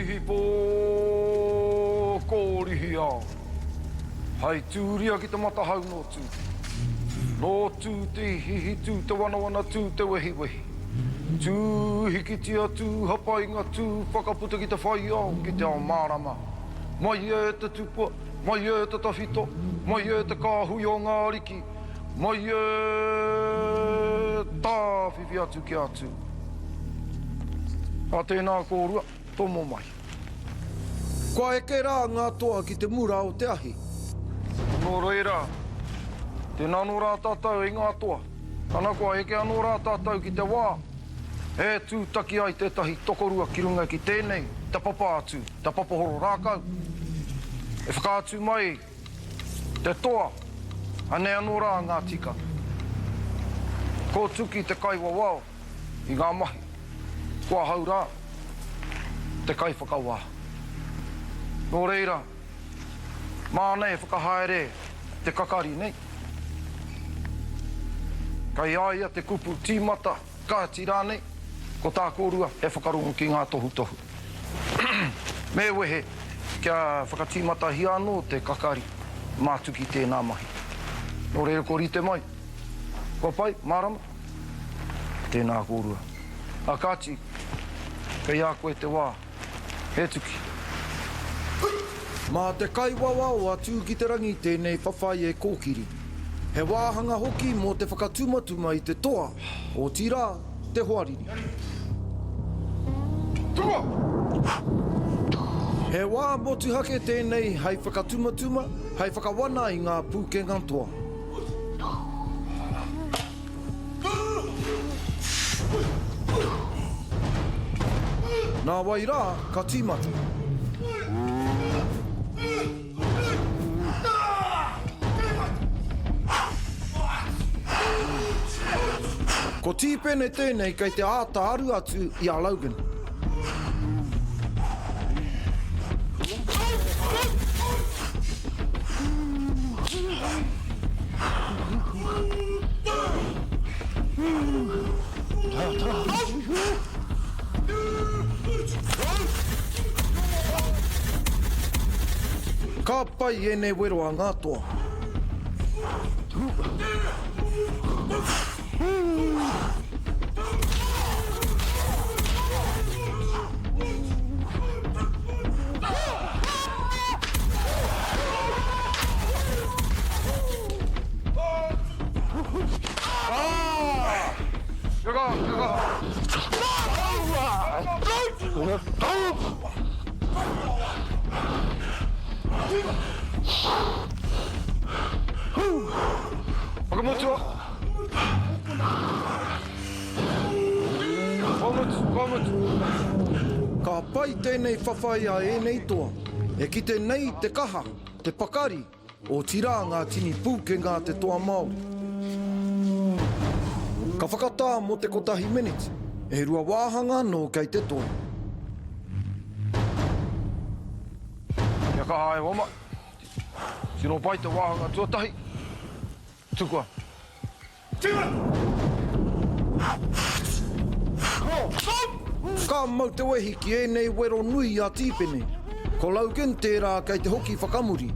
Kōrihi pō, kōrihi ao. Hei tūria ki te matahau no tū. No tū te hihi tū, te wanawana tū, te wehi wehi. Tū hikitia tū, hapainga tū, whakaputa ki te whai ao, ki te ao mārama. Mai e te tupua, mai e te tawhito, mai e te kāhui o ngā riki, mai e tāwhiwi atu ki atu. A tēnā kōrua, tomo mai. Kua eke rā ngā toa ki te mura o te ahi. Nō reira, tēnā nō rā tātou i ngā toa. Ana kua eke anō rā tātou ki te wā. E tūtaki ai tētahi tokorua ki runga ki tēnei, te papa atu, te papahoro rākau. E whakaatu mai, te toa, ane anō rā ngā tika. Ko tuki te kaiwa wao, i ngā mahi. Kua hau rā, te kai whakawā. Nō reira, mānei whakahaere te kakari nei. Kai aia te kupu tīmata kāti rānei, ko tā kōrua e whakarongo ki ngā tohu. Me wehe, kia whakatīmata hi anō te kakari, mātuki tēnā mahi. Nō reira ko rite mai. Kua pai, mārama, tēnā kōrua. A kāti, kei a koe te wā, he tuki. Mā te kaiwawao atu ki te rangi tēnei whawhai e kōkiri. He wāhanga hoki mō te whakatumatuma i te toa, o tirā te hoariri. Tua! He wā motu hake tēnei hei whakatumatuma, hei whakawana i ngā pūkenga toa. Nā wai rā, ka tīmata. Ko tīpene tēnei kei te āta aru atu i a Logan. Ka pai e nei wero a ngā toa. Whakamutua. Whamutu. Ka pai tēnei whawhai a e nei toa. E ki te nei te kaha, te pakari, o tirā ngā tini pūkenga te toa Māori. Ka whakatā mo te kotahi minutes, e rua wāhanga no kei te toa. Ia ka hae wama. Sino pai te wāhanga tuatahi. Tukua. Ka mau te wehi ki e nei wero nui a tīpene. Ko Logan tērā kei te hoki whakamuri.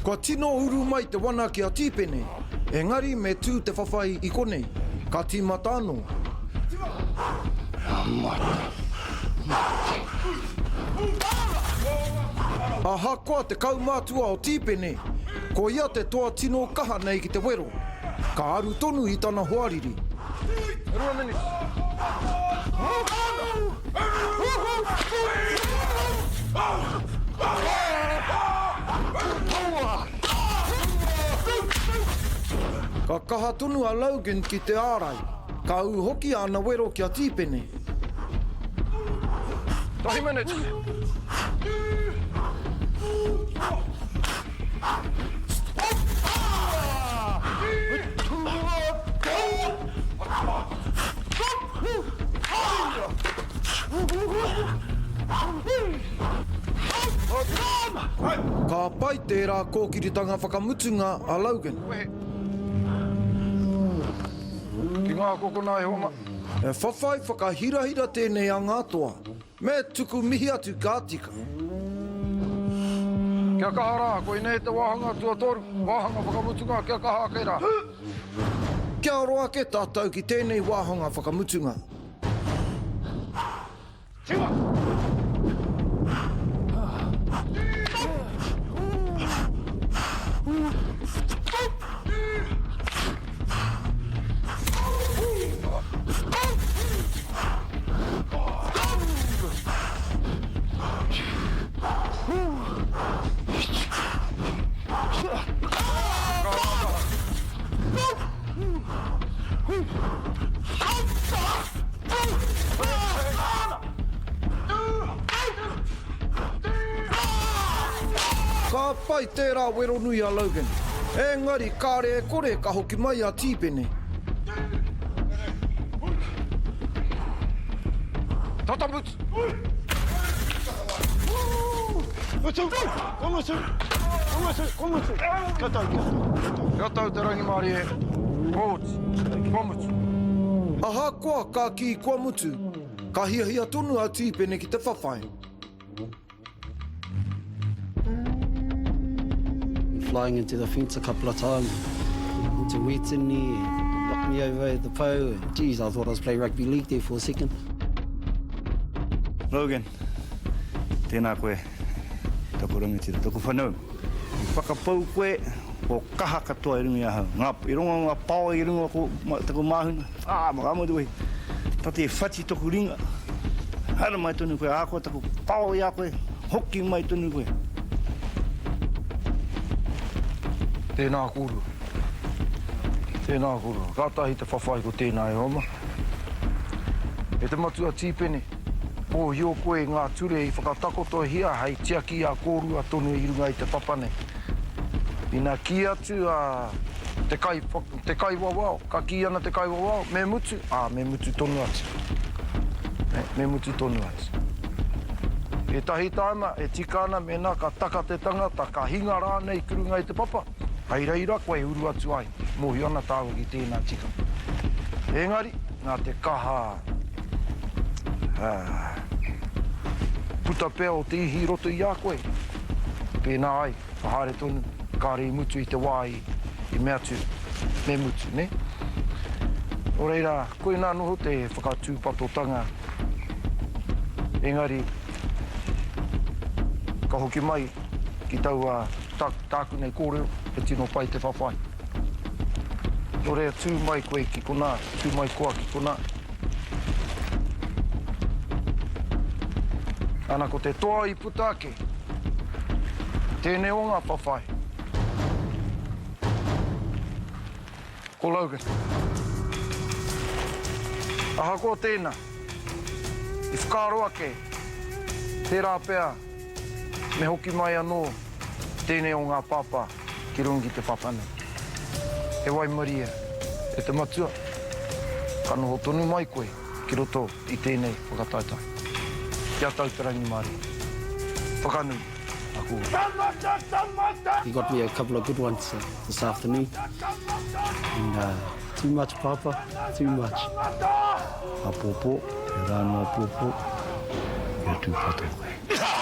Kua tino uru mai te wana ki a tīpene, engari me tū te whawhai i konei, ka tīmata anō. Aha koa te kaumātua o tīpene, ko ia te toa tino kaha nei ki te wero, ka aru tonu i tana hoariri. Rua mini. Ka kaha tonu a Logan ki te ārai, ka u hoki ana wero ki a tīpene. Tahi minutes. Ka pai tērā kōkiritanga whakamutunga a Logan. Ki ngā kokona e homa. E whawhai whakahirahira tēnei a ngā toa. Me tuku mihi atu ka tika. Kia kaha rā, koe nei te wāhanga tuatoru. Wāhanga whakamutunga, kia kaha kei rā. Kia roa ke tātou ki tēnei wāhanga whakamutunga. Ka pai tērā wero nui a Logan. Engari, kāre e kore ka hoki mai a tīpene. Tata Mutu! Kia tau te rangi maari e. Kōti, kua mutu. Aha koa ka ki kua mutu. Ka hiahia tonu a tīpene ki te whawhai. Flying into the fence a couple of times, into Wetini, knocked me over the pole. Geez, I thought I was playing rugby league there for a second. Logan, tēnā koe, taku rangitira, taku whanau. Whakapau koe, o kaha katoa i rungi ahau. I runga ngā pāo i runga ko taku māhuna. Makamotu e, tate e whati toku ringa. Hara mai tonu koe, ākoa taku pāo i a koe, hoki mai tonu koe. Tēnā kuru. Tēnā kuru. Kātahi te whawhai ko tēnā e homa. E te matua tīpene. Pō hio koe ngā ture i whakatakoto hia hei tiaki a kōrua tonu i runga i te papane. Ina ki atu a te kai wawao. Ka ki ana te kai wawao. Me mutu? Me mutu tonu atu. Me mutu tonu atu. E tahi tāma, e tika ana mena ka taka te tangata, ka hinga rānei ki runga i te papa. Hei reira koe uru atu ai, mohi ana tāgo ki tēnā tika. Engari, ngā te kaha puta pēo o te ihi roto i a koe. Pēnā ai, whahare tonu, kāre i mutu i te wā i mea tu, me mutu, ne? O reira, koe nā noho te whakatūpatotanga. Engari, ka hoki mai ki taua tāku nei kōreo, e tino pai te whawhai. Nō rea tū mai koe ki kona, tū mai koa ki kona. Ana ko te toa i putake, tēnei o ngā whawhai. Ko Logan. Aha ko tēnā, i whakaroa ke, tērā pēr, me hoki mai anō, tēnei o ngā pāpā ki rungi te whapane. E wai maria, e te matua, ka noho tonu mai koe ki roto i tēnei whakataitai. Kia tau te rangi maari. Whakanui, a kua. You got me a couple of good ones this afternoon. And too much, Papa, too much. A pōpō, e rānua pōpō, e tūpato koe.